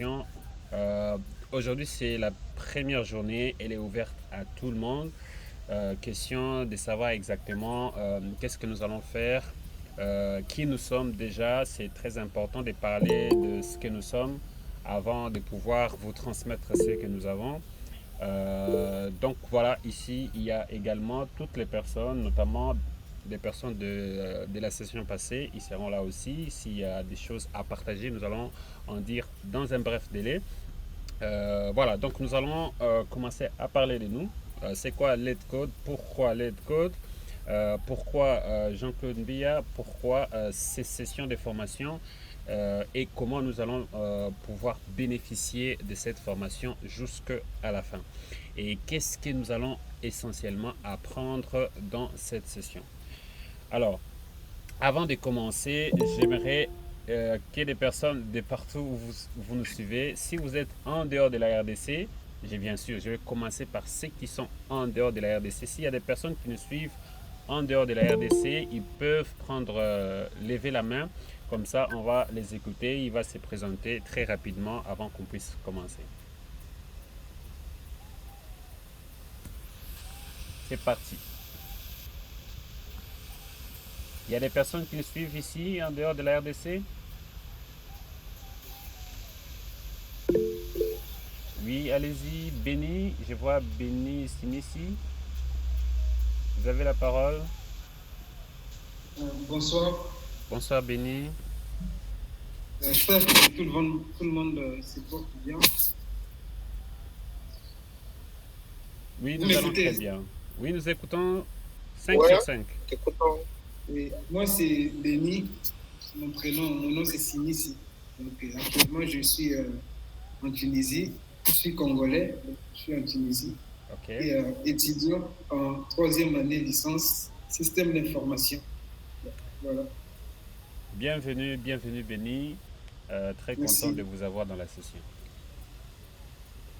session. Euh, Aujourd'hui, c'est la première journée. Elle est ouverte à tout le monde. Question de savoir exactement qu'est-ce que nous allons faire, qui nous sommes déjà. C'est très important de parler de ce que nous sommes avant de pouvoir vous transmettre ce que nous avons. Donc voilà, ici, il y a également toutes les personnes, notamment des personnes de la session passée. Ils seront là aussi. S'il y a des choses à partager, nous allons en dire dans un bref délai. Voilà, donc nous allons commencer à parler de nous. C'est quoi Lead Code? Pourquoi Lead Code? Pourquoi Jean-Claude Mbia? Pourquoi ces sessions de formation? Et comment nous allons pouvoir bénéficier de cette formation jusqu'à la fin? Et qu'est-ce que nous allons essentiellement apprendre dans cette session? Alors, avant de commencer, j'aimerais que des personnes de partout où vous nous suivez, si vous êtes en dehors de la RDC, bien sûr, je vais commencer par ceux qui sont en dehors de la RDC. S'il y a des personnes qui nous suivent en dehors de la RDC, ils peuvent lever la main. Comme ça, on va les écouter. Il va se présenter très rapidement avant qu'on puisse commencer. C'est parti. Il y a des personnes qui nous suivent ici en dehors de la RDC? Oui, allez-y, Béni, je vois Béni Sinissi. Vous avez la parole. Bonsoir. Bonsoir Béni. J'espère que tout le monde se porte bien. Oui, Vous nous allons très m'écoutez? bien. Oui, nous écoutons 5 Ouais, sur 5. t'écoutons. Oui. Moi, c'est Denis. Mon nom c'est Sinissi. Donc, actuellement, je suis en Tunisie. Je suis congolais. Je suis en Tunisie. Ok. Et étudiant en troisième année licence système d'information. Voilà. Bienvenue, bienvenue Béni. Très Merci. content de vous avoir dans la session.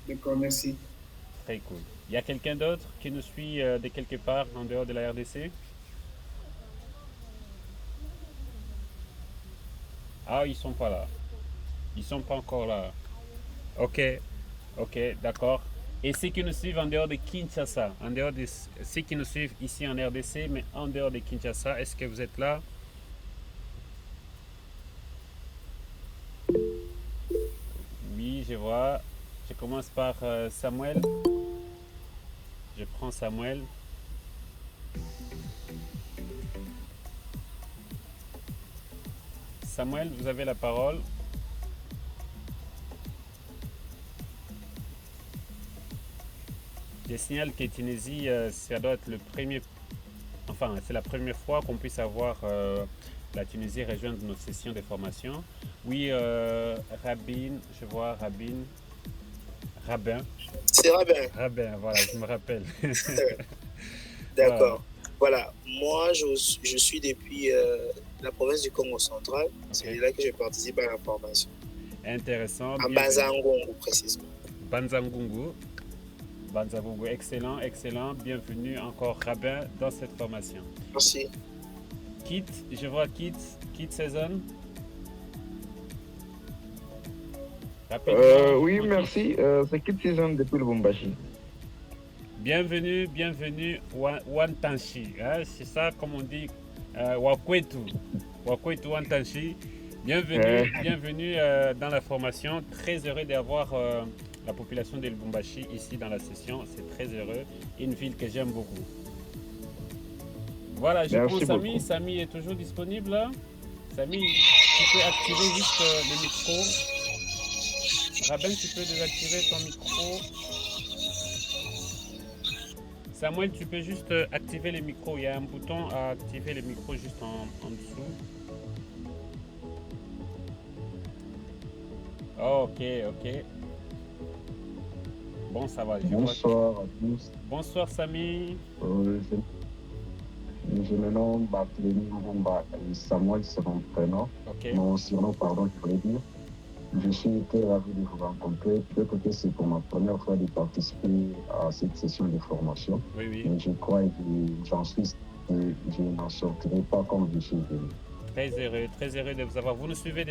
D'accord, merci. Très cool. Il y a quelqu'un d'autre qui nous suit de quelque part en dehors de la RDC? Ah, ils sont pas là. Ils sont pas encore là. Ok, ok, d'accord. Et ceux qui nous suivent en dehors de Kinshasa, en dehors de ceux qui nous suivent ici en RDC, mais en dehors de Kinshasa, est-ce que vous êtes là? Oui, je vois. Je commence par Samuel. Je prends Samuel. Samuel, vous avez la parole. Je signale que Tunisie, ça doit être le premier. Enfin, c'est la première fois qu'on puisse avoir la Tunisie rejoindre notre session de formation. Oui, Rabin, je vois Rabin. Rabin. C'est Rabin. Rabin, voilà, je me rappelle. D'accord. Voilà. Moi, je suis depuis la province du Congo central. Okay. C'est là que je participe à la formation. Intéressant. À Banzangungu, précisément. Banzangungu. Banzangungu, excellent, excellent. Bienvenue encore, Rabin, dans cette formation. Merci. Kit, je vois Kit Saison. Oui, merci. C'est Kit Saison depuis le Lubumbashi. Bienvenue, bienvenue, Wantanshi. Hein, c'est ça, comme on dit, Wakwetu. Wakwetu Wantanshi. Bienvenue, bienvenue dans la formation. Très heureux d'avoir la population de Lubumbashi ici dans la session. C'est très heureux. Une ville que j'aime beaucoup. Voilà, je prends Samy. Samy est toujours disponible là. Samy, tu peux activer juste le micro. Rabin, tu peux désactiver ton micro. Samuel, tu peux juste activer les micros. Il y a un bouton à activer les micros juste en dessous. Oh, ok, ok. Bon, ça va. Bonsoir à tous. Bonsoir, Samy. Je me nomme Barthélémy Mbumba et Samuel, c'est mon prénom. Okay. Mon surnom, pardon, je voulais dire. Je suis très ravi de vous rencontrer. Peut-être que c'est pour ma première fois de participer à cette session de formation. Oui, oui. Mais je crois que j'en suis et je n'en sortirai pas comme je suis venu. Très heureux de vous avoir. Vous nous suivez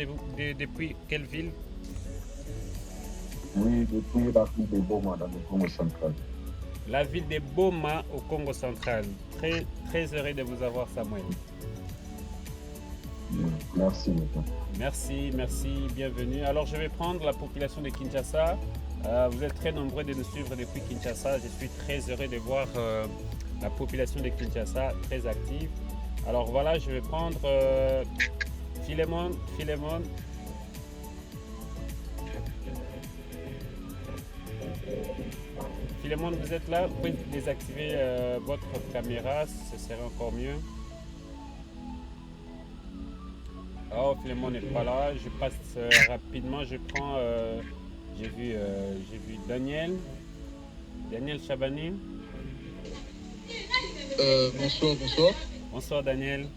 depuis quelle ville? Oui, depuis la ville de Boma dans le Congo central. La ville de Boma au Congo central. Très, très heureux de vous avoir, Samuel. Merci beaucoup. Merci, merci, bienvenue. Alors, je vais prendre la population de Kinshasa. Vous êtes très nombreux de nous suivre depuis Kinshasa. Je suis très heureux de voir la population de Kinshasa très active. Alors voilà, je vais prendre Philémon. Philémon, vous êtes là? Vous pouvez désactiver votre caméra, ce serait encore mieux. Oh, Philémon n'est pas là. Je passe rapidement. Je prends. J'ai vu Daniel Chabani. Bonsoir. Bonsoir Daniel.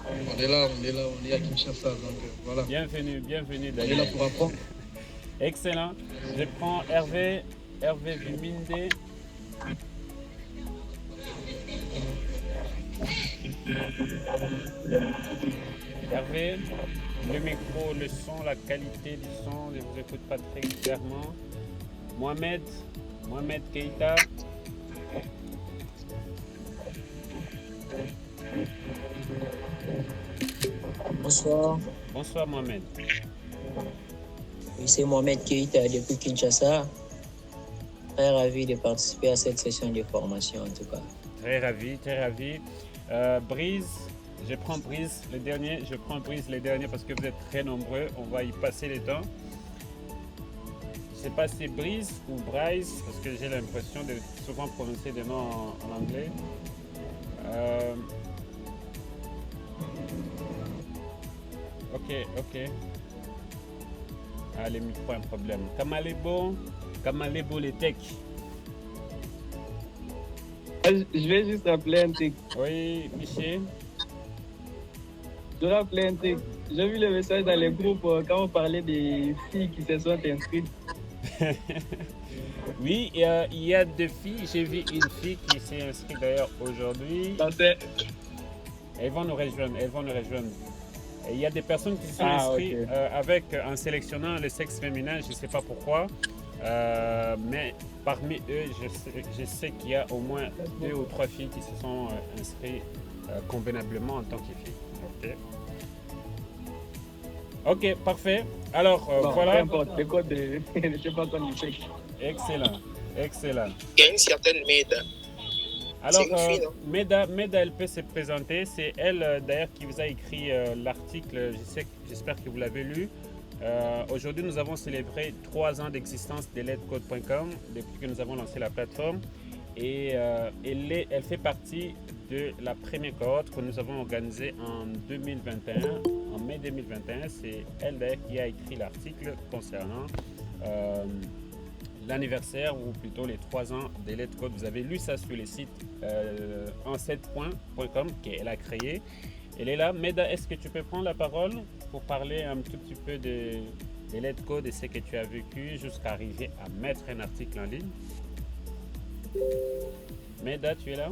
On est là, on est à Kinshasa, donc voilà. Bienvenue On est Daniel. là pour apprendre. Excellent. Je prends Hervé Viminde. Hervé, le micro, le son, la qualité du son, je ne vous écoute pas très clairement. Mohamed Keita. Bonsoir, Bonsoir Mohamed. oui, c'est Mohamed Keita depuis Kinshasa. Très ravi de participer à cette session de formation en tout cas. Très ravi. Brise, je prends Brise le dernier parce que vous êtes très nombreux, on va y passer le temps. Je ne sais pas si c'est Brise ou Bryce parce que j'ai l'impression de souvent prononcer des noms en anglais. Ok. Ah, les micros, un problème. Kamalebo les tech. Je vais juste rappeler un truc. Oui, Michel. Je vais rappeler un truc. J'ai vu le message dans les groupes quand on parlait des filles qui se sont inscrites. Oui, il y a deux filles. J'ai vu une fille qui s'est inscrite d'ailleurs aujourd'hui. Elles vont nous rejoindre. Et il y a des personnes qui se sont inscrites avec en sélectionnant le sexe féminin. Je ne sais pas pourquoi. Mais parmi eux, je sais qu'il y a au moins 2 ou 3 filles qui se sont inscrites convenablement en tant que filles. Ok, parfait. Alors, voilà. Peu importe, le code, je ne sais pas quoi nous fait. Excellent. Il y a une certaine Meda. Alors, C'est une fille, non? Meda, elle peut se présenter. C'est elle, d'ailleurs, qui vous a écrit l'article. J'espère que vous l'avez lu. Aujourd'hui, nous avons célébré 3 ans d'existence de letcode.com depuis que nous avons lancé la plateforme. Et elle fait partie de la première cohorte que nous avons organisée en 2021, en mai 2021. C'est elle d'ailleurs qui a écrit l'article concernant l'anniversaire ou plutôt les 3 ans de letcode. Vous avez lu ça sur le site en7point.com qu'elle a créé. Elle est là. Meda, est-ce que tu peux prendre la parole pour parler un tout petit peu de letcode et ce que tu as vécu jusqu'à arriver à mettre un article en ligne? Meda, tu es là?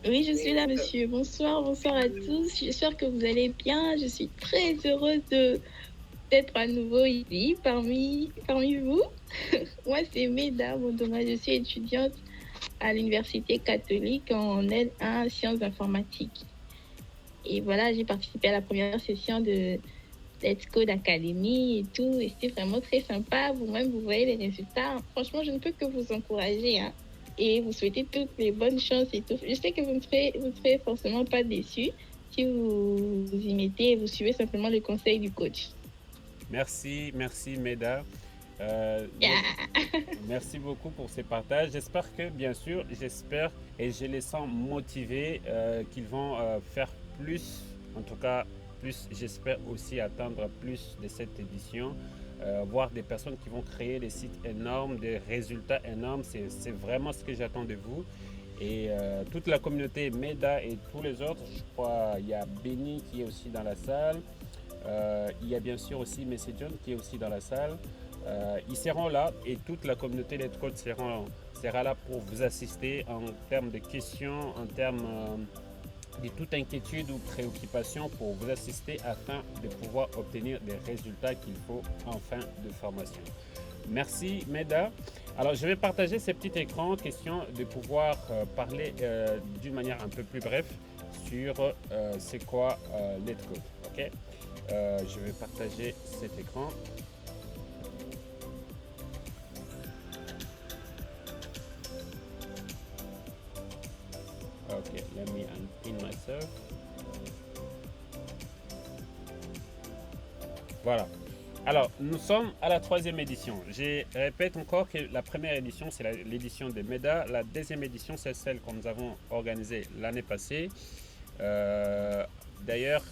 Oui, je suis là, monsieur. Bonsoir à tous. J'espère que vous allez bien. Je suis très heureuse d'être à nouveau ici parmi vous. Moi, c'est Meda Mondoma. Je suis étudiante à l'Université catholique en L1 sciences informatiques. Et voilà, j'ai participé à la première session de Let's Code Academy et tout. Et c'était vraiment très sympa. Vous-même, vous voyez les résultats. Franchement, je ne peux que vous encourager. Et vous souhaiter toutes les bonnes chances et tout. Je sais que vous ne serez forcément pas déçus si vous y mettez et vous suivez simplement le conseil du coach. Merci Meda. Merci beaucoup pour ces partages. J'espère que, bien sûr, et je les sens motivés qu'ils vont faire plus, en tout cas plus, j'espère aussi atteindre plus de cette édition, voir des personnes qui vont créer des sites énormes, des résultats énormes. C'est vraiment ce que j'attends de vous. Et toute la communauté Meda et tous les autres, je crois, il y a Benny qui est aussi dans la salle. Il y a bien sûr aussi Messi John qui est aussi dans la salle. Ils seront là et toute la communauté letcode sera là pour vous assister en termes de questions, en termes de toute inquiétude ou préoccupation pour vous assister afin de pouvoir obtenir des résultats qu'il faut en fin de formation. Merci Meda. Alors je vais partager ces petits écrans, question de pouvoir parler d'une manière un peu plus brève sur c'est quoi Let's Code. Ok, je vais partager cet écran. Ok, let me unpin myself. Voilà. Alors, nous sommes à la 3e édition. Je répète encore que la première édition, c'est l'édition de MEDA. La 2e édition, c'est celle que nous avons organisée l'année passée. D'ailleurs,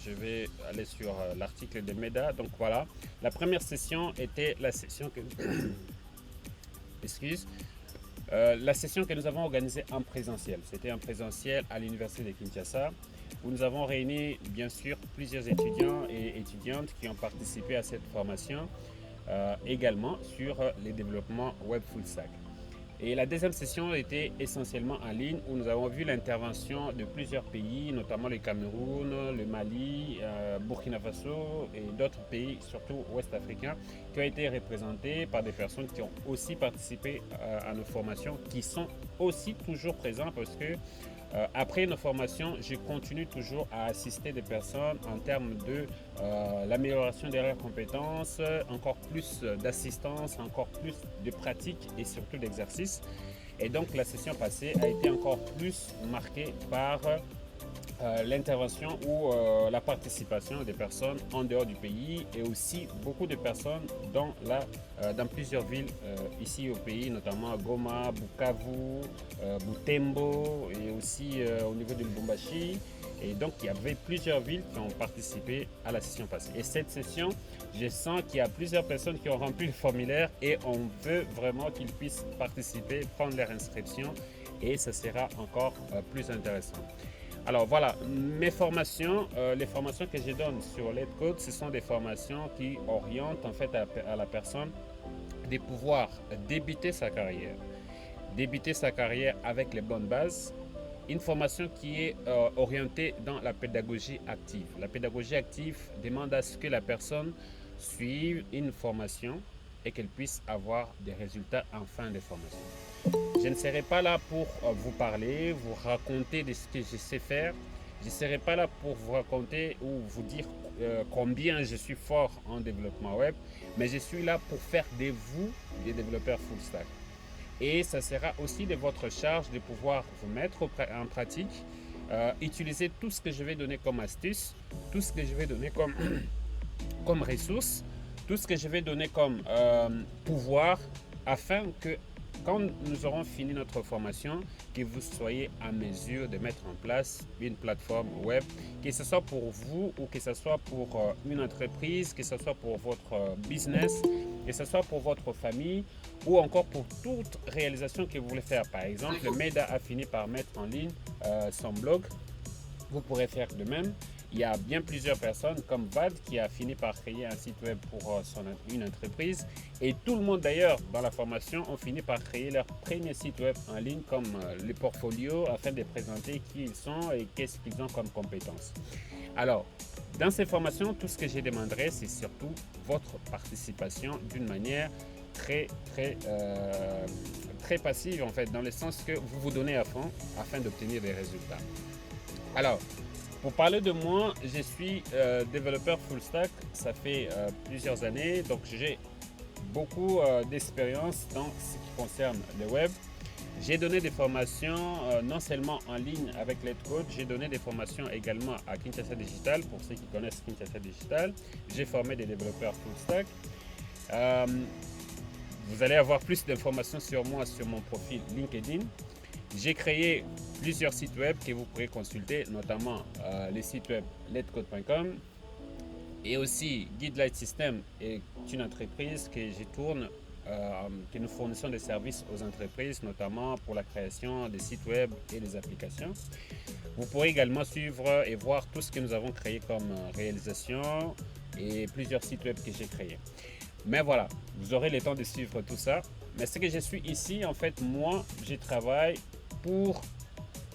je vais aller sur l'article de MEDA. Donc voilà, la première session était la session que... Excuse. La session que nous avons organisée en présentiel. C'était en présentiel à l'Université de Kinshasa, où nous avons réuni bien sûr plusieurs étudiants et étudiantes qui ont participé à cette formation, également sur les développements web full stack. Et la 2e session était essentiellement en ligne, où nous avons vu l'intervention de plusieurs pays, notamment le Cameroun, le Mali, Burkina Faso et d'autres pays, surtout ouest-africains, qui ont été représentés par des personnes qui ont aussi participé à nos formations, qui sont aussi toujours présents parce que après nos formations, je continue toujours à assister des personnes en termes de l'amélioration de leurs compétences, encore plus d'assistance, encore plus de pratique et surtout d'exercice. Et donc la session passée a été encore plus marquée par l'intervention ou la participation des personnes en dehors du pays et aussi beaucoup de personnes dans plusieurs villes ici au pays, notamment Goma, Bukavu, Butembo et aussi au niveau de Lubumbashi. Et donc il y avait plusieurs villes qui ont participé à la session passée. Et cette session, je sens qu'il y a plusieurs personnes qui ont rempli le formulaire et on veut vraiment qu'ils puissent participer, prendre leur inscription et ça sera encore plus intéressant. Alors voilà, mes formations, les formations que je donne sur Let's Code, ce sont des formations qui orientent en fait à la personne de pouvoir débuter sa carrière avec les bonnes bases. Une formation qui est orientée dans la pédagogie active. La pédagogie active demande à ce que la personne suive une formation et qu'elle puisse avoir des résultats en fin de formation. Je ne serai pas là pour vous parler, vous raconter de ce que je sais faire. Je ne serai pas là pour vous raconter ou vous dire combien je suis fort en développement web, mais je suis là pour faire de vous des développeurs full stack. Et ça sera aussi de votre charge de pouvoir vous mettre en pratique, utiliser tout ce que je vais donner comme astuce, tout ce que je vais donner comme ressources, tout ce que je vais donner comme pouvoir, afin que quand nous aurons fini notre formation, que vous soyez à mesure de mettre en place une plateforme web, que ce soit pour vous ou que ce soit pour une entreprise, que ce soit pour votre business, que ce soit pour votre famille ou encore pour toute réalisation que vous voulez faire. Par exemple, MEDA a fini par mettre en ligne son blog. Vous pourrez faire de même. Il y a bien plusieurs personnes comme Vad qui a fini par créer un site web pour une entreprise. Et tout le monde d'ailleurs dans la formation ont fini par créer leur premier site web en ligne comme le portfolio afin de présenter qui ils sont et qu'est-ce qu'ils ont comme compétences. Alors, dans ces formations, tout ce que je demanderai, c'est surtout votre participation d'une manière très passive en fait, dans le sens que vous vous donnez à fond afin d'obtenir des résultats. Alors, pour parler de moi, je suis développeur full stack, ça fait plusieurs années, donc j'ai beaucoup d'expérience dans ce qui concerne le web. J'ai donné des formations non seulement en ligne avec Let's Code, j'ai donné des formations également à Kinshasa Digital, pour ceux qui connaissent Kinshasa Digital. J'ai formé des développeurs full stack. Vous allez avoir plus d'informations sur moi sur mon profil LinkedIn. J'ai créé plusieurs sites web que vous pourrez consulter, notamment les sites web letscode.com et aussi Guide Light System est une entreprise que je tourne, que nous fournissons des services aux entreprises, notamment pour la création des sites web et des applications. Vous pourrez également suivre et voir tout ce que nous avons créé comme réalisation et plusieurs sites web que j'ai créés. Mais voilà, vous aurez le temps de suivre tout ça. Mais ce que je suis ici, en fait, moi, je travaille pour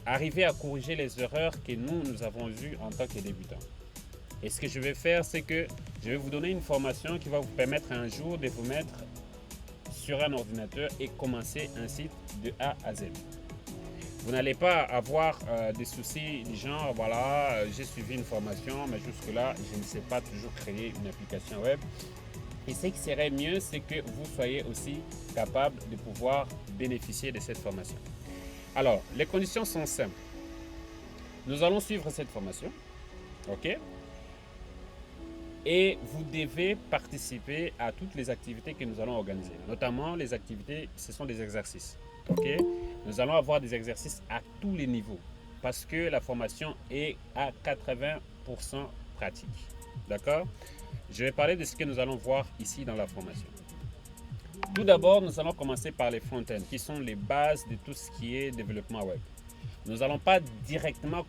arriver à corriger les erreurs que nous avons vues en tant que débutants. Et ce que je vais faire, c'est que je vais vous donner une formation qui va vous permettre un jour de vous mettre sur un ordinateur et commencer un site de A à Z. Vous n'allez pas avoir des soucis du genre, voilà, j'ai suivi une formation, mais jusque-là, je ne sais pas toujours créer une application web. Et ce qui serait mieux, c'est que vous soyez aussi capable de pouvoir bénéficier de cette formation. Alors, les conditions sont simples. Nous allons suivre cette formation, ok? Et vous devez participer à toutes les activités que nous allons organiser. Notamment, les activités, ce sont des exercices, ok? Nous allons avoir des exercices à tous les niveaux parce que la formation est à 80% pratique, d'accord? Je vais parler de ce que nous allons voir ici dans la formation. Tout d'abord, nous allons commencer par les front-end, qui sont les bases de tout ce qui est développement web. Nous n'allons pas directement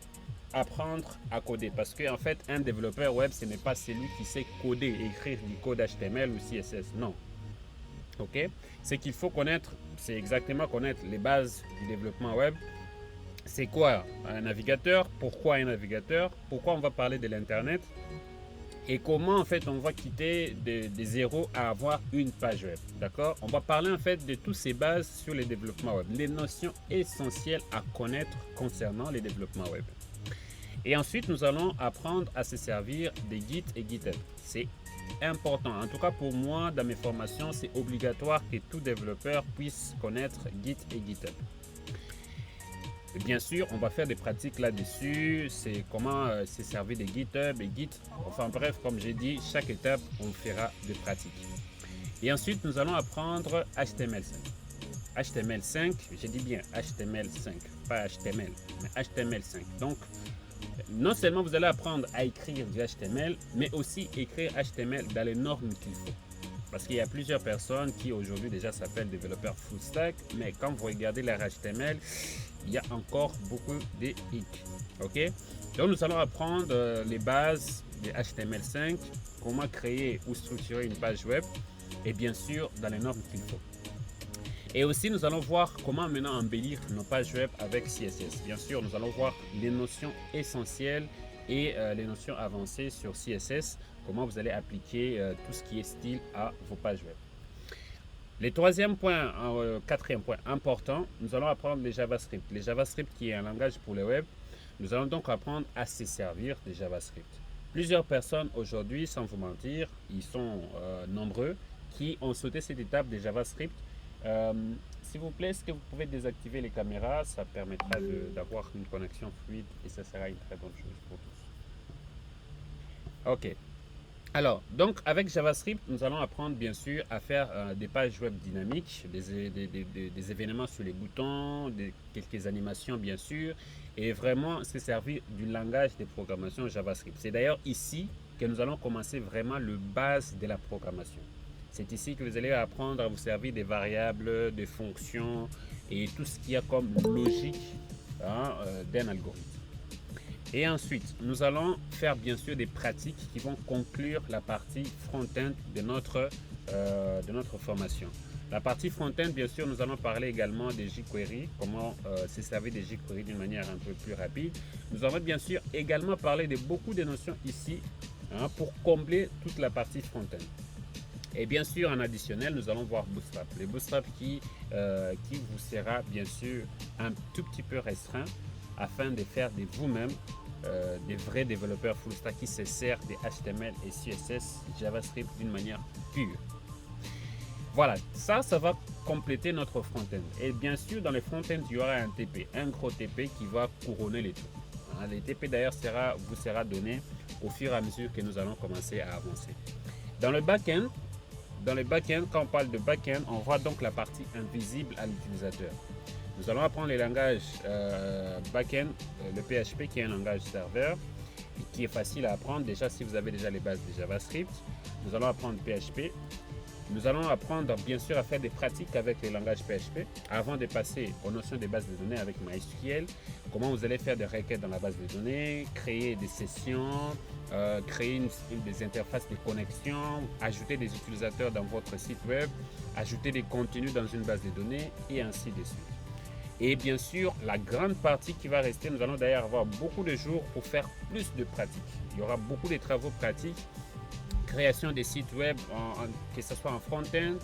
apprendre à coder parce qu'en fait, un développeur web, ce n'est pas celui qui sait coder et écrire du code HTML ou CSS, non. Ok? Ce qu'il faut connaître, c'est exactement connaître les bases du développement web. C'est quoi un navigateur? Pourquoi un navigateur? Pourquoi on va parler de l'Internet? Et comment en fait on va quitter de zéro à avoir une page web, d'accord? On va parler en fait de toutes ces bases sur les développements web, les notions essentielles à connaître concernant les développements web. Et ensuite nous allons apprendre à se servir des Git et GitHub. C'est important, en tout cas pour moi dans mes formations, c'est obligatoire que tout développeur puisse connaître Git et GitHub. Et bien sûr, on va faire des pratiques là-dessus, c'est comment se servir de GitHub et Git. Enfin bref, comme j'ai dit, chaque étape, on fera des pratiques. Et ensuite, nous allons apprendre HTML5. HTML5, j'ai dit bien HTML5, pas HTML, mais HTML5. Donc, non seulement vous allez apprendre à écrire du HTML, mais aussi écrire HTML dans les normes qu'il faut. Parce qu'il y a plusieurs personnes qui aujourd'hui déjà s'appellent développeurs full stack, mais quand vous regardez leur HTML, il y a encore beaucoup de hicks. Ok? Donc nous allons apprendre les bases de HTML5, comment créer ou structurer une page web, et bien sûr dans les normes qu'il faut. Et aussi nous allons voir comment maintenant embellir nos pages web avec CSS. Bien sûr, nous allons voir les notions essentielles et les notions avancées sur CSS, comment vous allez appliquer tout ce qui est style à vos pages web. Le quatrième point important, nous allons apprendre les JavaScript. Les JavaScript qui est un langage pour le web, nous allons donc apprendre à se servir des JavaScript. Plusieurs personnes aujourd'hui, sans vous mentir, ils sont nombreux, qui ont sauté cette étape des JavaScript. S'il vous plaît, est-ce que vous pouvez désactiver les caméras? Ça permettra d'avoir une connexion fluide et ça sera une très bonne chose pour tous. Ok. Alors, donc avec JavaScript, nous allons apprendre bien sûr à faire des pages web dynamiques, des événements sur les boutons, quelques animations bien sûr, et vraiment se servir du langage de programmation JavaScript. C'est d'ailleurs ici que nous allons commencer vraiment le base de la programmation. C'est ici que vous allez apprendre à vous servir des variables, des fonctions et tout ce qu'il y a comme logique d'un algorithme. Et ensuite, nous allons faire bien sûr des pratiques qui vont conclure la partie front-end de notre formation. La partie front-end, bien sûr, nous allons parler également des jQuery, comment se servir des jQuery d'une manière un peu plus rapide. Nous allons bien sûr également parler de beaucoup de notions ici pour combler toute la partie front-end. Et bien sûr, en additionnel, nous allons voir Bootstrap. Les Bootstrap qui vous sera bien sûr un tout petit peu restreint afin de faire de vous-même des vrais développeurs full stack qui se servent des HTML et CSS JavaScript d'une manière pure. Voilà, ça va compléter notre front-end. Et bien sûr, dans le front-end, il y aura un TP, un gros TP qui va couronner les tout. Le TP d'ailleurs vous sera donné au fur et à mesure que nous allons commencer à avancer. Dans le back-end, quand on parle de back-end, on voit donc la partie invisible à l'utilisateur. Nous allons apprendre les langages back-end, le PHP qui est un langage serveur et qui est facile à apprendre déjà si vous avez déjà les bases de JavaScript. Nous allons apprendre PHP. Nous allons apprendre bien sûr à faire des pratiques avec les langages PHP avant de passer aux notions des bases de données avec MySQL. Comment vous allez faire des requêtes dans la base de données, créer des sessions, créer des interfaces de connexion, ajouter des utilisateurs dans votre site web, ajouter des contenus dans une base de données et ainsi de suite. Et bien sûr, la grande partie qui va rester, nous allons d'ailleurs avoir beaucoup de jours pour faire plus de pratiques. Il y aura beaucoup de travaux pratiques, création des sites web, que ce soit en front-end,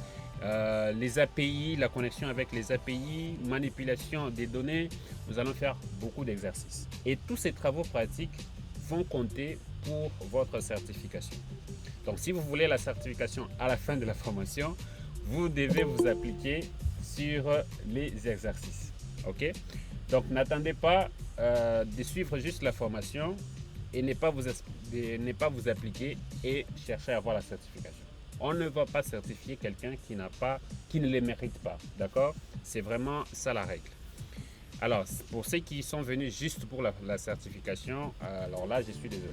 les API, la connexion avec les API, manipulation des données. Nous allons faire beaucoup d'exercices. Et tous ces travaux pratiques vont compter pour votre certification. Donc, si vous voulez la certification à la fin de la formation, vous devez vous appliquer sur les exercices. Ok? Donc, n'attendez pas de suivre juste la formation et ne pas vous appliquer et chercher à avoir la certification. On ne va pas certifier quelqu'un qui ne le mérite pas. D'accord? C'est vraiment ça la règle. Alors, pour ceux qui sont venus juste pour la certification, alors là, je suis désolé.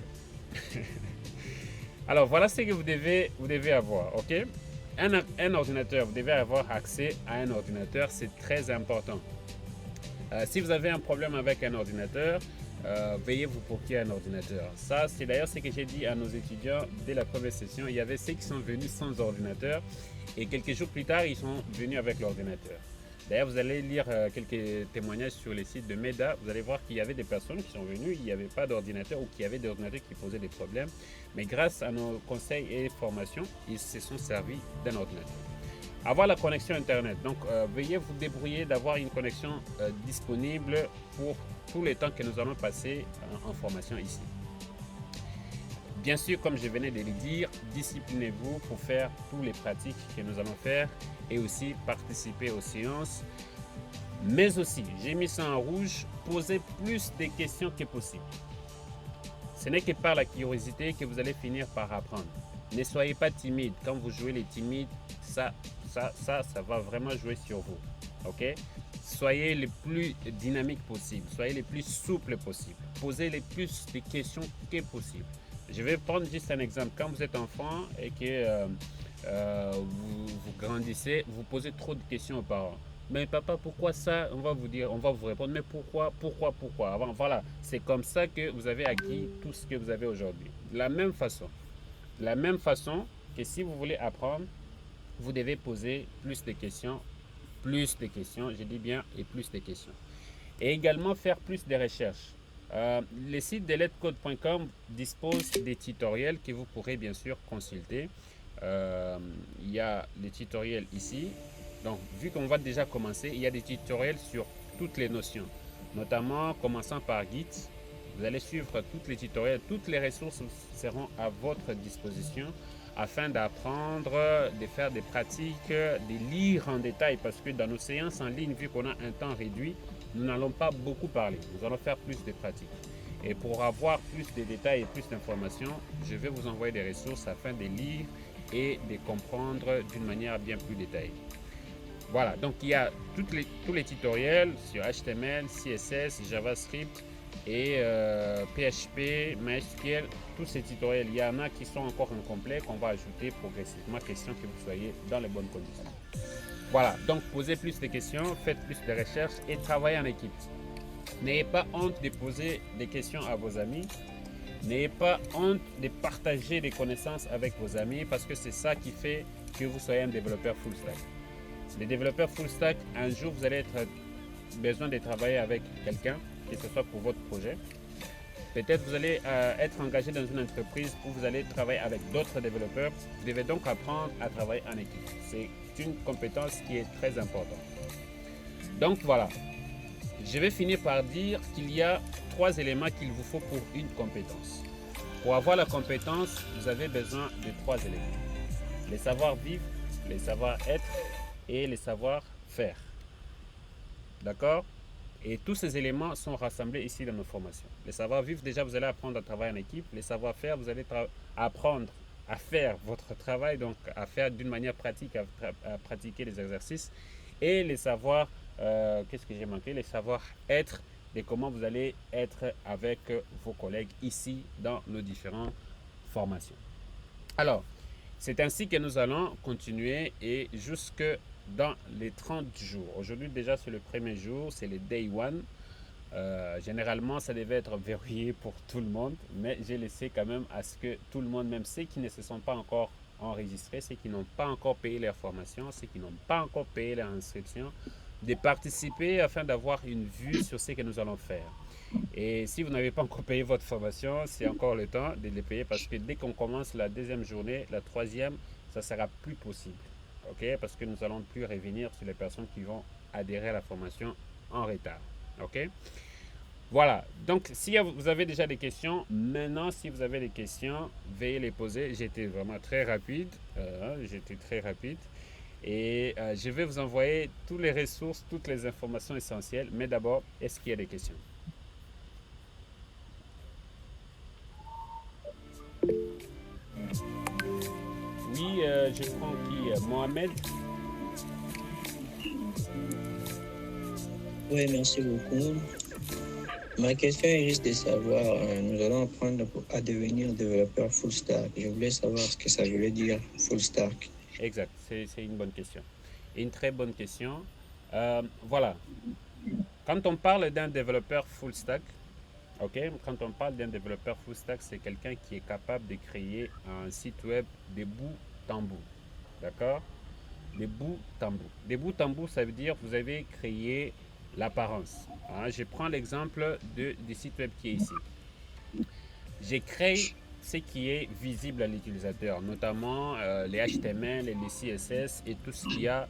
Alors, voilà ce que vous devez avoir. Ok? Un ordinateur, vous devez avoir accès à un ordinateur, c'est très important. Si vous avez un problème avec un ordinateur, veuillez vous procurer un ordinateur. Ça, c'est d'ailleurs ce que j'ai dit à nos étudiants dès la première session. Il y avait ceux qui sont venus sans ordinateur et quelques jours plus tard, ils sont venus avec l'ordinateur. D'ailleurs, vous allez lire quelques témoignages sur les sites de MEDA. Vous allez voir qu'il y avait des personnes qui sont venues, il n'y avait pas d'ordinateur ou qui avaient des ordinateurs qui posaient des problèmes. Mais grâce à nos conseils et formations, ils se sont servis d'un ordinateur. Avoir la connexion Internet. Donc, veuillez vous débrouiller d'avoir une connexion disponible pour tout le temps que nous allons passer en formation ici. Bien sûr, comme je venais de le dire, disciplinez-vous pour faire toutes les pratiques que nous allons faire et aussi participer aux séances. Mais aussi, j'ai mis ça en rouge, posez plus de questions que possible. Ce n'est que par la curiosité que vous allez finir par apprendre. Ne soyez pas timide. Quand vous jouez les timides, ça va vraiment jouer sur vous. Ok? Soyez le plus dynamique possible. Soyez le plus souple possible. Posez le plus de questions que possible. Je vais prendre juste un exemple. Quand vous êtes enfant et que vous grandissez, vous posez trop de questions aux parents. Mais papa, pourquoi ça? On va vous répondre, mais pourquoi? Avant, voilà, c'est comme ça que vous avez acquis tout ce que vous avez aujourd'hui. De la même façon que si vous voulez apprendre, vous devez poser plus de questions, je dis bien, et plus de questions. Et également faire plus de recherches. Le site de letcode.com dispose des tutoriels que vous pourrez bien sûr consulter. Il y a les tutoriels ici. Donc, vu qu'on va déjà commencer, il y a des tutoriels sur toutes les notions, notamment commençant par Git. Vous allez suivre tous les tutoriels, toutes les ressources seront à votre disposition afin d'apprendre, de faire des pratiques, de lire en détail, parce que dans nos séances en ligne, vu qu'on a un temps réduit, nous n'allons pas beaucoup parler. Nous allons faire plus de pratiques. Et pour avoir plus de détails et plus d'informations, je vais vous envoyer des ressources afin de lire et de comprendre d'une manière bien plus détaillée. Voilà, donc il y a tous les tutoriels sur HTML, CSS, JavaScript et PHP, MySQL. Tous ces tutoriels, il y en a qui sont encore incomplets, qu'on va ajouter progressivement, question que vous soyez dans les bonnes conditions. Voilà, donc posez plus de questions, faites plus de recherches et travaillez en équipe. N'ayez pas honte de poser des questions à vos amis. N'ayez pas honte de partager des connaissances avec vos amis parce que c'est ça qui fait que vous soyez un développeur full stack. Les développeurs full stack, un jour, vous allez être besoin de travailler avec quelqu'un, que ce soit pour votre projet. Peut-être vous allez être engagé dans une entreprise où vous allez travailler avec d'autres développeurs. Vous devez donc apprendre à travailler en équipe. C'est une compétence qui est très importante. Donc voilà, je vais finir par dire qu'il y a 3 éléments qu'il vous faut pour une compétence. Pour avoir la compétence, vous avez besoin de 3 éléments. Les savoir-vivre, les savoir-être et les savoir-faire. D'accord? Et tous ces éléments sont rassemblés ici dans nos formations. Les savoir-vivre, déjà, vous allez apprendre à travailler en équipe. Les savoir-faire, vous allez apprendre à faire votre travail, donc à faire d'une manière pratique, à pratiquer les exercices. Et les savoir, qu'est-ce que j'ai manqué? Les savoir-être et comment vous allez être avec vos collègues ici dans nos différentes formations. Alors, c'est ainsi que nous allons continuer et jusque dans les 30 jours. Aujourd'hui déjà c'est le premier jour, c'est le day 1. Généralement ça devait être verrouillé pour tout le monde, mais j'ai laissé quand même à ce que tout le monde, même ceux qui ne se sont pas encore enregistrés, ceux qui n'ont pas encore payé leur formation, ceux qui n'ont pas encore payé leur inscription, de participer afin d'avoir une vue sur ce que nous allons faire. Et si vous n'avez pas encore payé votre formation, c'est encore le temps de les payer parce que dès qu'on commence la deuxième journée, la troisième, ça ne sera plus possible. Ok? Parce que nous n'allons plus revenir sur les personnes qui vont adhérer à la formation en retard. Ok? Voilà. Donc, si vous avez déjà des questions, maintenant, si vous avez des questions, veuillez les poser. J'étais vraiment très rapide. Et je vais vous envoyer toutes les ressources, toutes les informations essentielles. Mais d'abord, est-ce qu'il y a des questions? Oui, je prends qui? Mohamed? Oui, merci beaucoup. Ma question est juste de savoir, nous allons apprendre à devenir développeur full stack. Je voulais savoir ce que ça voulait dire full stack. Exact, c'est une bonne question. Une très bonne question. Voilà. Quand on parle d'un développeur full stack, ok, quand on parle d'un développeur full stack, c'est quelqu'un qui est capable de créer un site web de bout en bout. D'accord? De bout en bout. De bout en bout, ça veut dire que vous avez créé l'apparence. Hein, je prends l'exemple du site web qui est ici. J'ai créé ce qui est visible à l'utilisateur, notamment les HTML, les CSS et tout ce qu'il y a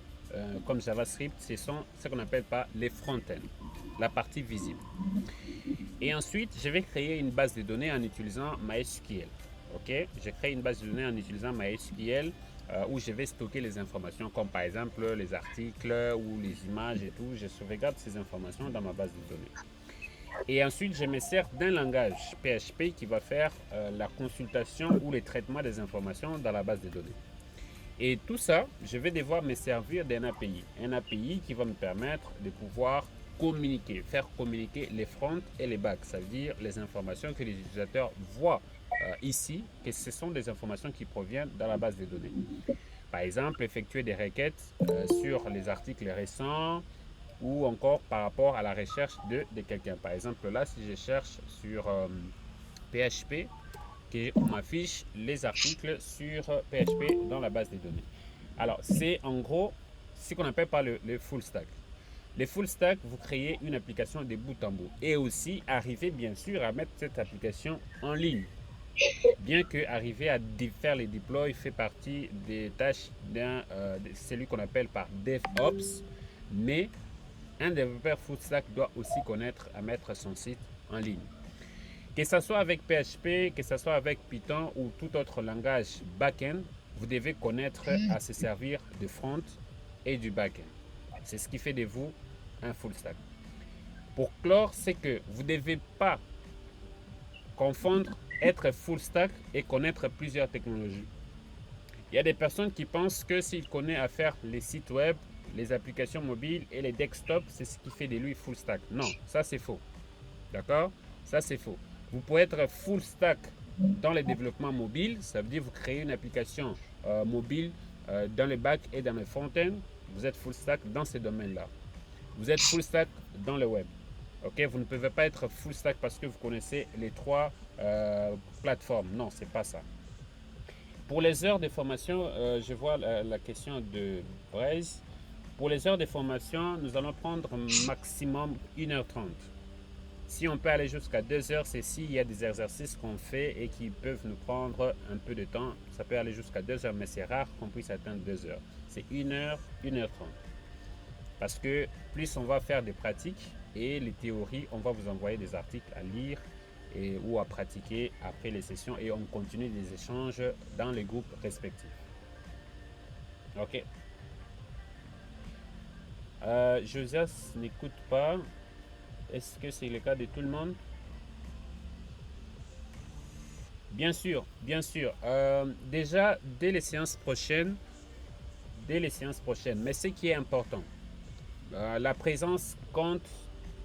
comme JavaScript, ce sont ce qu'on appelle pas les front-end, la partie visible. Et ensuite, je vais créer une base de données en utilisant MySQL. Ok, je crée une base de données en utilisant MySQL où je vais stocker les informations comme par exemple les articles ou les images et tout. Je sauvegarde ces informations dans ma base de données. Et ensuite, je me sers d'un langage PHP qui va faire la consultation ou le traitement des informations dans la base de données. Et tout ça, je vais devoir me servir d'un API. Un API qui va me permettre de pouvoir communiquer, faire communiquer les fronts et les backs. Ça veut dire les informations que les utilisateurs voient ici, que ce sont des informations qui proviennent dans la base de données. Par exemple, effectuer des requêtes sur les articles récents ou encore par rapport à la recherche de quelqu'un. Par exemple, là, si je cherche sur PHP, on m'affiche les articles sur PHP dans la base de données. Alors, c'est en gros ce qu'on appelle pas le full stack. Les full stack, vous créez une application de bout en bout et aussi arriver bien sûr à mettre cette application en ligne. Bien que arriver à faire les deploys fait partie des tâches de celui qu'on appelle par DevOps, mais un développeur full stack doit aussi connaître à mettre son site en ligne. Que ce soit avec PHP, que ce soit avec Python ou tout autre langage back-end, vous devez connaître à se servir de front et du back-end. C'est ce qui fait de vous un full stack. Pour clore, c'est que vous ne devez pas confondre être full stack et connaître plusieurs technologies. Il y a des personnes qui pensent que s'il connaît à faire les sites web, les applications mobiles et les desktops, c'est ce qui fait de lui full stack. Non, ça c'est faux. D'accord? Ça c'est faux. Vous pouvez être full stack dans le développement mobile, ça veut dire vous créez une application mobile dans le back et dans le front-end, vous êtes full stack dans ces domaines-là. Vous êtes full stack dans le web. Ok, vous ne pouvez pas être full stack parce que vous connaissez les trois plateformes. Non, c'est pas ça. Pour les heures de formation, je vois la question de Braise. Pour les heures de formation, nous allons prendre maximum 1h30. Si on peut aller jusqu'à 2 heures, c'est s'il y a des exercices qu'on fait et qui peuvent nous prendre un peu de temps. Ça peut aller jusqu'à 2 heures, mais c'est rare qu'on puisse atteindre 2 heures. C'est 1 heure, 1h30. Parce que plus on va faire des pratiques et les théories, on va vous envoyer des articles à lire ou à pratiquer après les sessions et on continue les échanges dans les groupes respectifs. Ok. Josias n'écoute pas. Est-ce que c'est le cas de tout le monde? Bien sûr, bien sûr. Déjà, dès les séances prochaines, mais ce qui est important, la présence compte,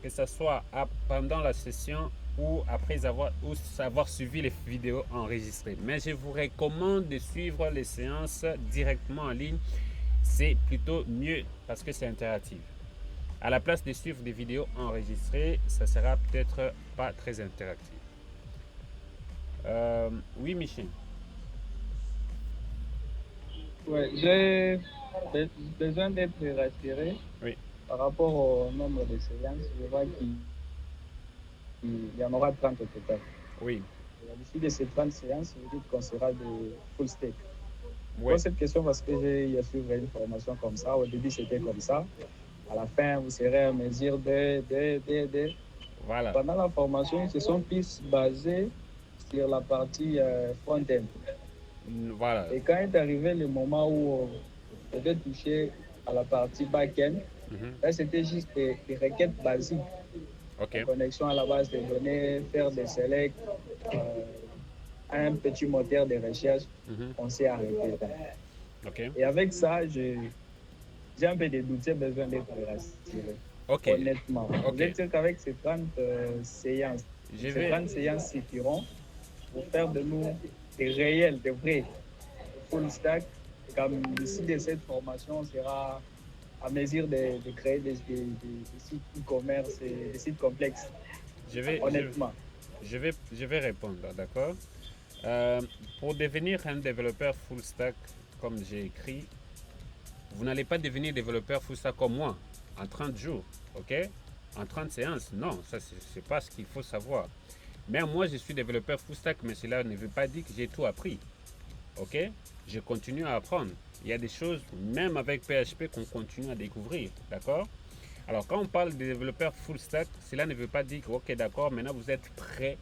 que ce soit pendant la session ou après avoir suivi les vidéos enregistrées. Mais je vous recommande de suivre les séances directement en ligne. C'est plutôt mieux parce que c'est interactif. À la place de suivre des vidéos enregistrées, ça sera peut-être pas très interactif. Oui, Michel. Ouais, j'ai besoin d'être rassuré. Oui. par rapport au nombre de séances, je vois qu'il y en aura 30 au total. Oui, Et à l'issue de ces 30 séances, vous dites qu'on sera de full stack. Je oui, pose cette question parce que j'ai suivi une formation comme ça. Au début, c'était comme ça. À la fin, vous serez à mesure de. voilà. Pendant la formation, ils se sont plus basés sur la partie front-end. Voilà. Et quand est arrivé le moment où on devait toucher à la partie back-end, Mhm. là, c'était juste des requêtes basiques. OK. Connexion à la base de données, faire des selects, un petit moteur de recherche, Mhm. on s'est arrêté là. OK. Et avec ça, j'ai un peu de doute, j'ai besoin d'être rassuré. OK. Honnêtement. Ok. Vous êtes sûr qu'avec ces 30 séances, Je ces vais- 30 séances suffiront pour faire de nous des réels, des vrais full stack. Comme l'issue de cette formation, on sera à mesure de créer des sites e-commerce et des sites complexes. Je vais, Honnêtement. je vais répondre, d'accord? Pour devenir un développeur full stack, comme j'ai écrit, vous n'allez pas devenir développeur full stack comme moi, en 30 jours, ok? En 30 séances, non, ça c'est pas ce qu'il faut savoir. Mais moi, je suis développeur full stack, mais cela ne veut pas dire que j'ai tout appris, ok? Je continue à apprendre. Il y a des choses, même avec PHP, qu'on continue à découvrir, d'accord? Alors, quand on parle de développeur full stack, cela ne veut pas dire que, ok, d'accord, maintenant vous êtes prêt,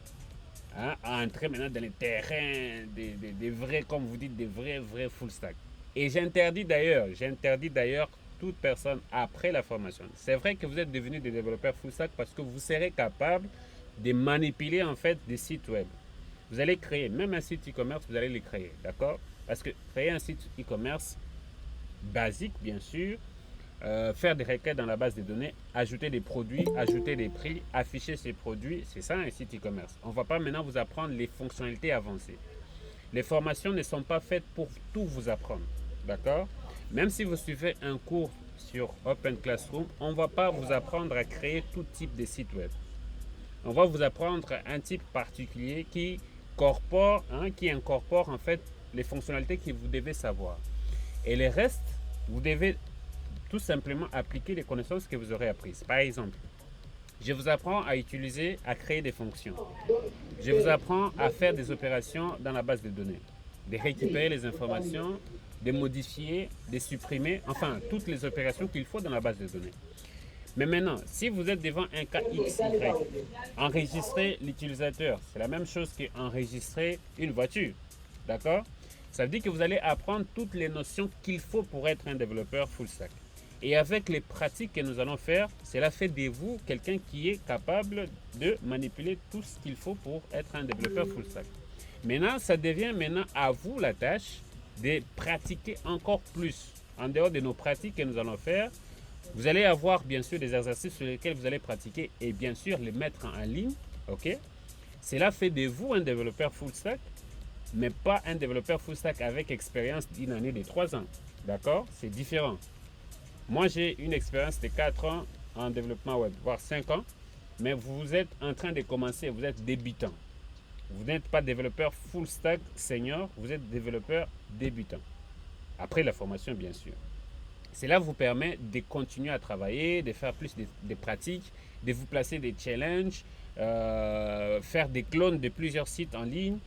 hein, à entrer maintenant dans les terrains des vrais, comme vous dites, des vrais full stack. Et j'interdis d'ailleurs toute personne après la formation. C'est vrai que vous êtes devenu des développeurs full stack parce que vous serez capable de manipuler en fait des sites web. Vous allez créer, même un site e-commerce, vous allez le créer, d'accord? Parce que créer un site e-commerce basique, bien sûr, faire des requêtes dans la base de données, ajouter des produits, ajouter des prix, afficher ces produits, c'est ça un site e-commerce. On ne va pas maintenant vous apprendre les fonctionnalités avancées. Les formations ne sont pas faites pour tout vous apprendre, d'accord? Même si vous suivez un cours sur Open Classroom, on ne va pas vous apprendre à créer tout type de site web. On va vous apprendre un type particulier qui incorpore en fait les fonctionnalités que vous devez savoir. Et le reste, vous devez tout simplement appliquer les connaissances que vous aurez apprises. Par exemple, je vous apprends à créer des fonctions. Je vous apprends à faire des opérations dans la base de données, de récupérer les informations, de modifier, de supprimer, enfin, toutes les opérations qu'il faut dans la base de données. Mais maintenant, si vous êtes devant un cas XY, enregistrer l'utilisateur, c'est la même chose qu'enregistrer une voiture. D'accord? Ça veut dire que vous allez apprendre toutes les notions qu'il faut pour être un développeur full stack. Et avec les pratiques que nous allons faire, cela fait de vous quelqu'un qui est capable de manipuler tout ce qu'il faut pour être un développeur full stack. Maintenant, ça devient à vous la tâche de pratiquer encore plus. En dehors de nos pratiques que nous allons faire, vous allez avoir bien sûr des exercices sur lesquels vous allez pratiquer et bien sûr les mettre en ligne. Ok? Cela fait de vous un développeur full stack, mais pas un développeur full stack avec expérience d'une année de 3 ans. D'accord? C'est différent. Moi, j'ai une expérience de 4 ans en développement web, voire 5 ans, mais vous êtes en train de commencer, vous êtes débutant. Vous n'êtes pas développeur full stack senior, vous êtes développeur débutant. Après la formation, bien sûr. Cela vous permet de continuer à travailler, de faire plus de pratiques, de vous placer des challenges, faire des clones de plusieurs sites en ligne,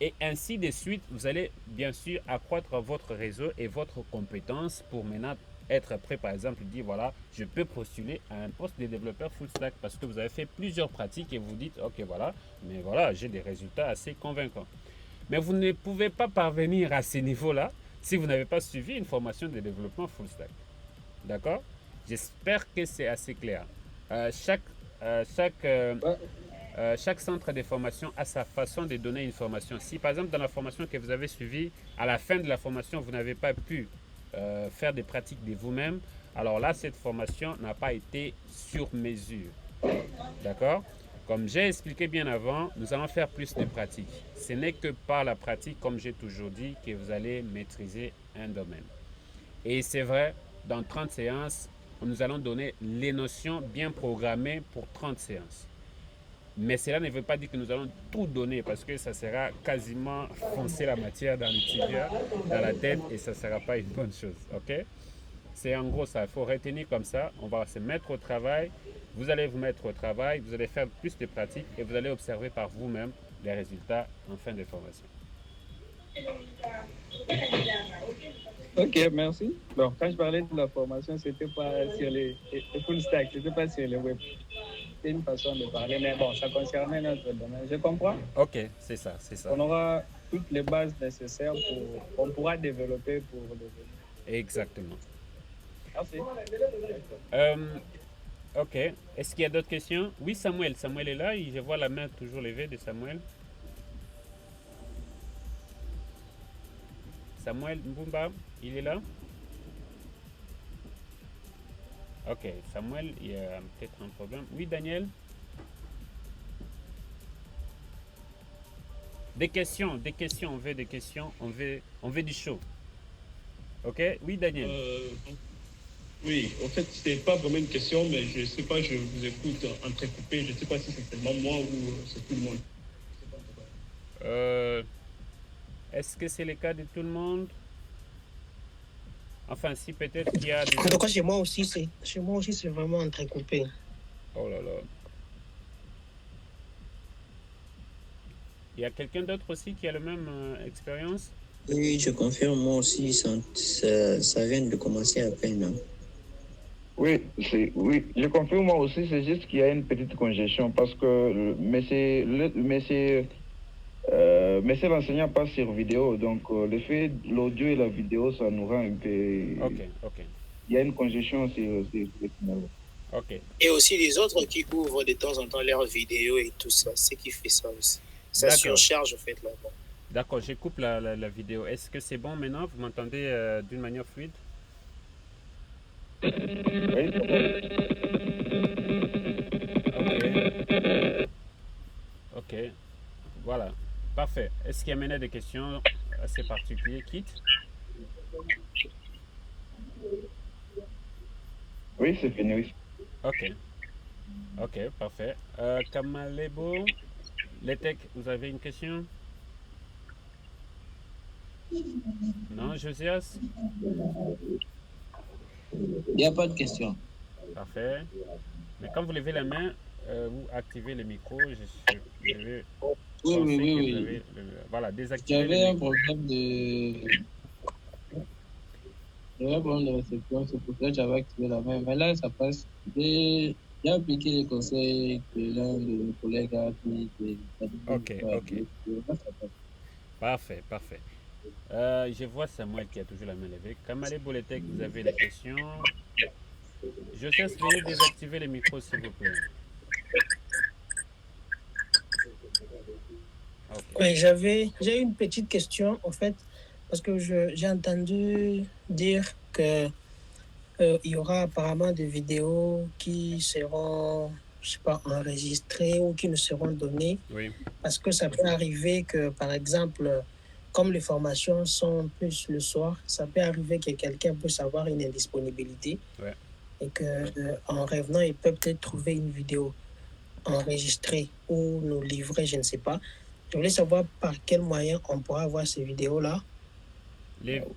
et ainsi de suite. Vous allez bien sûr accroître votre réseau et votre compétence pour maintenant être prêt, par exemple, dire voilà, je peux postuler à un poste de développeur full stack parce que vous avez fait plusieurs pratiques et vous dites ok voilà, mais voilà, j'ai des résultats assez convaincants. Mais vous ne pouvez pas parvenir à ce niveau-là si vous n'avez pas suivi une formation de développement full stack. D'accord? J'espère que c'est assez clair. Chaque centre de formation a sa façon de donner une formation. Si par exemple dans la formation que vous avez suivie, à la fin de la formation, vous n'avez pas pu faire des pratiques de vous-même, alors là, cette formation n'a pas été sur mesure. D'accord? Comme j'ai expliqué bien avant, nous allons faire plus de pratiques. Ce n'est que par la pratique, comme j'ai toujours dit, que vous allez maîtriser un domaine. Et c'est vrai, dans 30 séances, nous allons donner les notions bien programmées pour 30 séances. Mais cela ne veut pas dire que nous allons tout donner parce que ça sera quasiment foncer la matière dans le tibia, dans la tête et ça ne sera pas une bonne chose. Ok? C'est en gros ça, il faut retenir comme ça, on va se mettre au travail, vous allez vous mettre au travail, vous allez faire plus de pratiques et vous allez observer par vous-même les résultats en fin de formation. Ok, merci. Bon, quand je parlais de la formation, c'était pas sur les full stack, c'était pas sur les web. C'est une façon de parler, mais bon, ça concernait notre domaine. Je comprends. Ok, c'est ça, c'est ça. On aura toutes les bases nécessaires pour, on pourra développer pour le devenir. Exactement. Merci. Ok, est-ce qu'il y a d'autres questions? Oui, Samuel est là, je vois la main toujours levée de Samuel. Samuel Mbumba, il est là? Ok, Samuel, il y a peut-être un problème. Oui, Daniel? Des questions, on veut des questions, on veut du show. Ok, oui, Daniel? Oui, en fait, ce n'est pas vraiment une question, mais je ne sais pas, je vous écoute entrecoupé, je ne sais pas si c'est seulement moi ou c'est tout le monde. Est-ce que c'est le cas de tout le monde? Enfin, si peut-être qu'il y a des... En tout cas, chez moi aussi, c'est vraiment entrecoupé. Oh là là. Il y a quelqu'un d'autre aussi qui a la même expérience? Oui, je confirme, moi aussi, ça vient de commencer à peine. Hein. Oui, je confirme moi aussi, c'est juste qu'il y a une petite congestion parce que mais c'est l'enseignant pas sur vidéo, donc le fait l'audio et la vidéo, ça nous rend un peu... Ok. Il y a une congestion sur le final. Ok. Et aussi les autres qui ouvrent de temps en temps leurs vidéos et tout ça, c'est qui fait ça aussi. Ça surcharge en fait là-bas. D'accord, je coupe la vidéo. Est-ce que c'est bon maintenant? Vous m'entendez d'une manière fluide? Oui. Ok. Voilà. Parfait. Est-ce qu'il y a maintenant des questions assez particulières, Kit? Oui, c'est fini, oui. Ok, parfait. Kamalebo, Letek, vous avez une question? Non, Josias? Il n'y a pas de question. Parfait. Mais quand vous levez la main, vous activez le micro. Je vais Oui. Voilà, désactiver J'avais un problème de réception, c'est pour ça que j'avais activé la main. Mais là, ça passe. J'ai appliqué les conseils que l'un de mes collègues a appris. Ok. Parfait. Je vois Samuel qui a toujours la main levée. Kamale Boletek, vous avez des questions? Je cesse, veuillez désactiver les micros, s'il vous plaît. Oui, j'ai une petite question, en fait, parce que j'ai entendu dire que il y aura apparemment des vidéos qui seront, je sais pas, enregistrées ou qui ne seront données. Oui. Parce que ça peut arriver que, par exemple, comme les formations sont plus le soir, ça peut arriver que quelqu'un puisse avoir une indisponibilité. Ouais. Et qu'en revenant, il peut peut-être trouver une vidéo enregistrée ou nous livrer, je ne sais pas. Je voulais savoir par quel moyen on pourra avoir ces vidéos-là.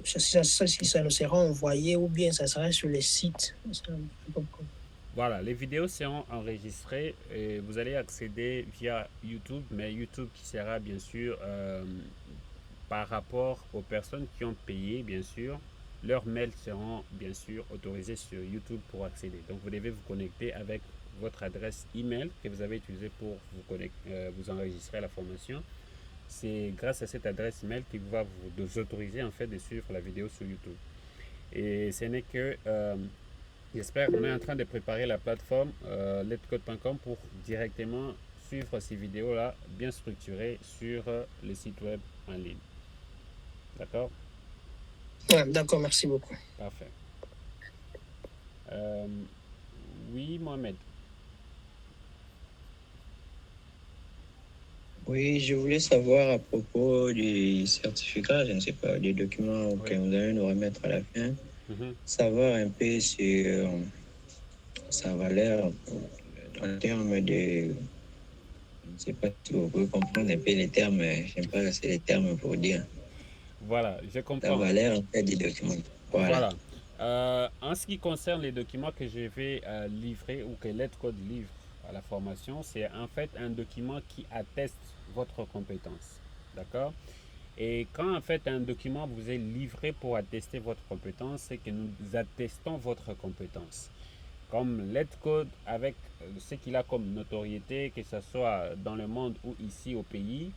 Si ça nous sera envoyé ou bien ça sera sur les sites. Voilà, les vidéos seront enregistrées et vous allez accéder via YouTube, mais YouTube qui sera bien sûr par rapport aux personnes qui ont payé, bien sûr. Leurs mails seront bien sûr autorisés sur YouTube pour accéder. Donc vous devez vous connecter avec votre adresse email que vous avez utilisée pour vous enregistrer à la formation. C'est grâce à cette adresse email qui va vous autoriser en fait de suivre la vidéo sur YouTube. Et ce n'est que, j'espère qu'on est en train de préparer la plateforme letcode.com pour directement suivre ces vidéos-là bien structurées sur le site web en ligne. D'accord? Ouais, d'accord, merci beaucoup. Parfait. Oui, Mohamed. Oui, je voulais savoir à propos du certificat, je ne sais pas, des documents que vous allez nous remettre à la fin, savoir un peu sur sa valeur en termes de... Je ne sais pas si vous pouvez comprendre un peu les termes, je n'aime pas assez les termes pour dire. Voilà, je comprends. La valeur en fait du document. Voilà. En ce qui concerne les documents que je vais livrer ou que Letcode livre à la formation, c'est en fait un document qui atteste votre compétence. D'accord? Et quand en fait un document vous est livré pour attester votre compétence, c'est que nous attestons votre compétence. Comme Letcode, avec ce qu'il a comme notoriété, que ce soit dans le monde ou ici au pays,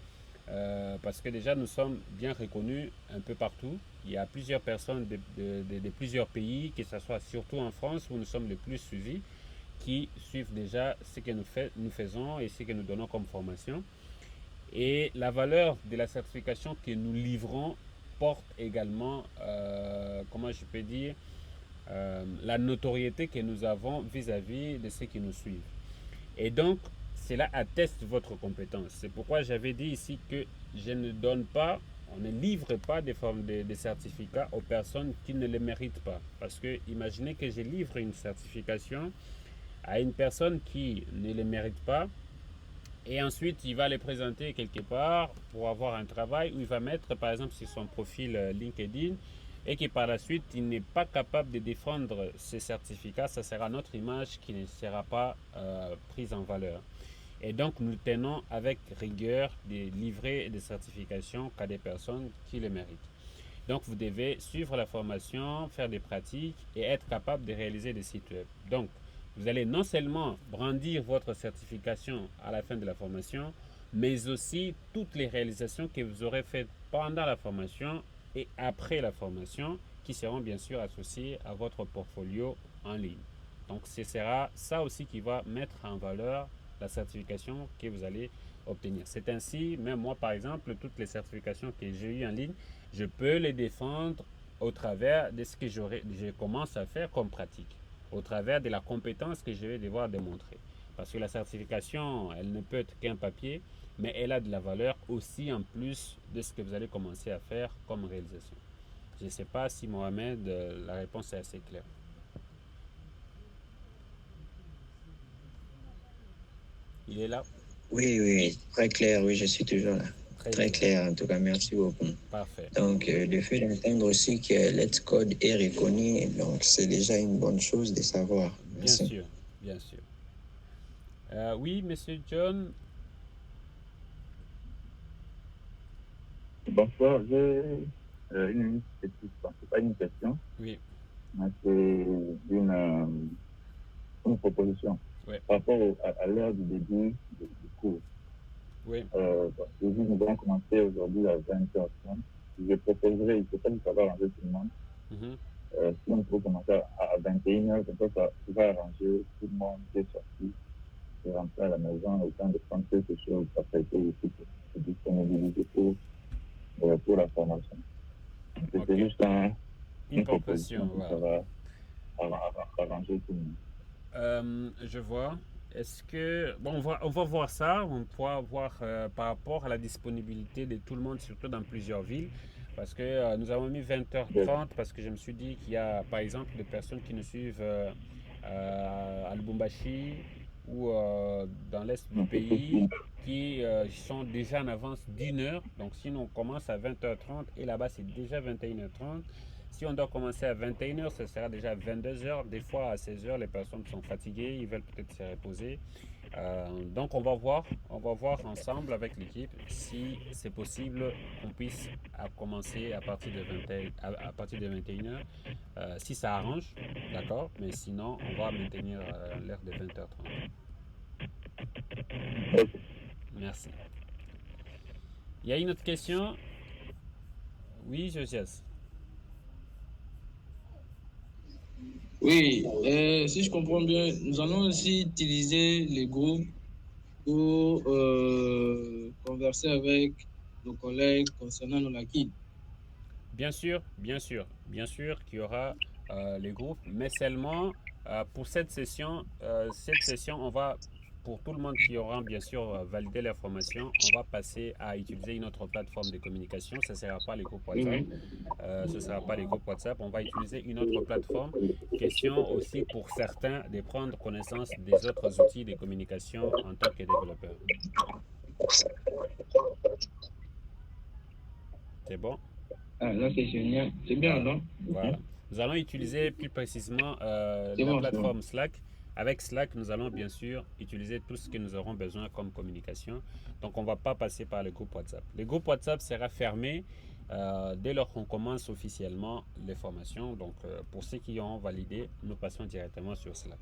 parce que déjà nous sommes bien reconnus un peu partout. Il y a plusieurs personnes de plusieurs pays, que ce soit surtout en France où nous sommes les plus suivis, qui suivent déjà ce que nous faisons et ce que nous donnons comme formation. Et la valeur de la certification que nous livrons porte également, comment je peux dire, la notoriété que nous avons vis-à-vis de ceux qui nous suivent. Et donc, cela atteste votre compétence. C'est pourquoi j'avais dit ici que je ne donne pas, on ne livre pas des certificats aux personnes qui ne les méritent pas. Parce que imaginez que je livre une certification à une personne qui ne les mérite pas, et ensuite il va les présenter quelque part pour avoir un travail où il va mettre par exemple sur son profil LinkedIn, et que par la suite il n'est pas capable de défendre ces certificats, ça sera notre image qui ne sera pas prise en valeur. Et donc nous tenons avec rigueur de livrer des certifications qu'à des personnes qui les méritent. Donc vous devez suivre la formation, faire des pratiques et être capable de réaliser des sites web. Donc vous allez non seulement brandir votre certification à la fin de la formation, mais aussi toutes les réalisations que vous aurez faites pendant la formation et après la formation, qui seront bien sûr associées à votre portfolio en ligne. Donc ce sera ça aussi qui va mettre en valeur la certification que vous allez obtenir. C'est ainsi, même moi par exemple, toutes les certifications que j'ai eues en ligne, je peux les défendre au travers de ce que je commence à faire comme pratique, au travers de la compétence que je vais devoir démontrer. Parce que la certification, elle ne peut être qu'un papier, mais elle a de la valeur aussi en plus de ce que vous allez commencer à faire comme réalisation. Je ne sais pas si Mohamed, la réponse est assez claire. Il est là? Oui, oui, très clair, oui, je suis toujours là. Très clair, en tout cas, merci beaucoup. Parfait. Donc, le fait d'entendre aussi que Letcode est reconnu, donc c'est déjà une bonne chose de savoir. Merci. Bien sûr, bien sûr. Oui, monsieur John. Bonsoir, j'ai une petite, c'est pas une question, oui, mais c'est une proposition. Oui. Par rapport à l'heure du début du cours. Oui. Nous allons commencer aujourd'hui à 20h30. Je proposerai, il ne faut pas que ça va arranger tout le monde. Si on peut commencer à 21h, comme ça va arranger tout le monde qui est sorti, de rentrer à la maison, le temps de prendre quelque chose, après aussi pour se disponibiliser pour la formation. C'était juste une proposition. Voilà. Ça va arranger tout le monde. Je vois. Est-ce que... Bon, on va voir ça. On pourra voir par rapport à la disponibilité de tout le monde, surtout dans plusieurs villes. Parce que nous avons mis 20h30 parce que je me suis dit qu'il y a, par exemple, des personnes qui nous suivent à Lubumbashi ou dans l'est du pays qui sont déjà en avance d'1 heure. Donc, si on commence à 20h30 et là-bas, c'est déjà 21h30. Si on doit commencer à 21h, ce sera déjà 22h. Des fois, à 16h, les personnes sont fatiguées, ils veulent peut-être se reposer. Donc, on va voir ensemble avec l'équipe si c'est possible qu'on puisse commencer à partir de 21h. Si ça arrange, d'accord, mais sinon, on va maintenir l'heure de 20h30. Merci. Il y a une autre question? Oui, Josias. Oui, si je comprends bien, nous allons aussi utiliser les groupes pour converser avec nos collègues concernant nos liquides. Bien sûr qu'il y aura les groupes, mais seulement pour cette session, on va, pour tout le monde qui aura bien sûr validé la formation, on va passer à utiliser une autre plateforme de communication. Ce ne sera pas les groupes WhatsApp. On va utiliser une autre plateforme. Question aussi pour certains de prendre connaissance des autres outils de communication en tant que développeur. C'est bon? Ah, là, c'est génial. C'est bien, non? Voilà. Nous allons utiliser plus précisément la plateforme Slack. Avec Slack, nous allons bien sûr utiliser tout ce que nous aurons besoin comme communication. Donc, on ne va pas passer par le groupe WhatsApp. Le groupe WhatsApp sera fermé dès lors qu'on commence officiellement les formations. Donc, pour ceux qui ont validé, nous passons directement sur Slack.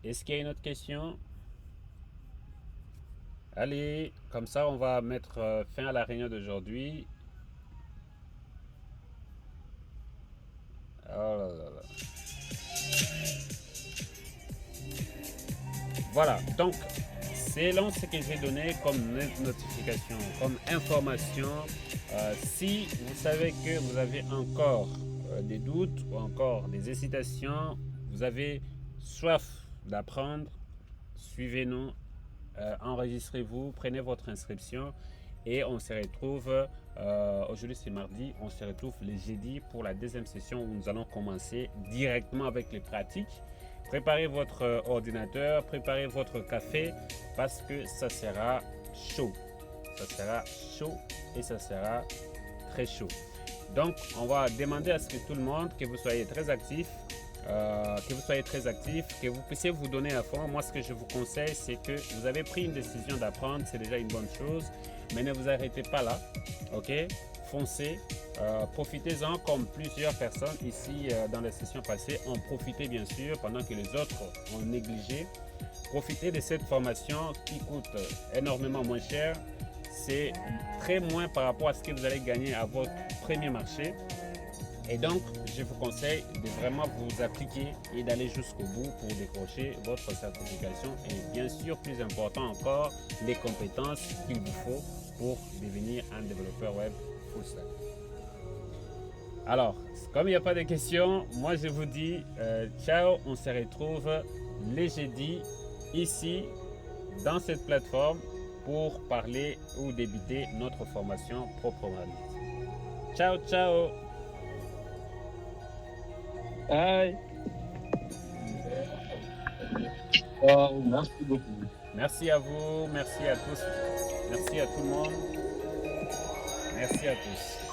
Est-ce qu'il y a une autre question? Allez, comme ça, on va mettre fin à la réunion d'aujourd'hui. Oh là là là. Voilà, donc, selon ce que j'ai donné comme notification, comme information, si vous savez que vous avez encore des doutes ou encore des hésitations, vous avez soif d'apprendre, suivez-nous, enregistrez-vous, prenez votre inscription et on se retrouve, aujourd'hui c'est mardi, on se retrouve le jeudi pour la deuxième session où nous allons commencer directement avec les pratiques. Préparez votre ordinateur, préparez votre café parce que ça sera chaud. Ça sera chaud et ça sera très chaud. Donc, on va demander à ce que tout le monde, que vous soyez très actifs, que vous puissiez vous donner à fond. Moi, ce que je vous conseille, c'est que vous avez pris une décision d'apprendre, c'est déjà une bonne chose, mais ne vous arrêtez pas là, ok? Foncez, profitez-en comme plusieurs personnes ici dans la session passée ont profité bien sûr pendant que les autres ont négligé. Profitez de cette formation qui coûte énormément moins cher. C'est très moins par rapport à ce que vous allez gagner à votre premier marché. Et donc, je vous conseille de vraiment vous appliquer et d'aller jusqu'au bout pour décrocher votre certification. Et bien sûr, plus important encore, les compétences qu'il vous faut pour devenir un développeur web full stack. Alors, comme il n'y a pas de questions, moi je vous dis ciao, on se retrouve les jeudis ici dans cette plateforme pour parler ou débuter notre formation proprement dite. Ciao, ciao. Bye. Merci beaucoup. Merci à vous, merci à tous, merci à tout le monde, merci à tous.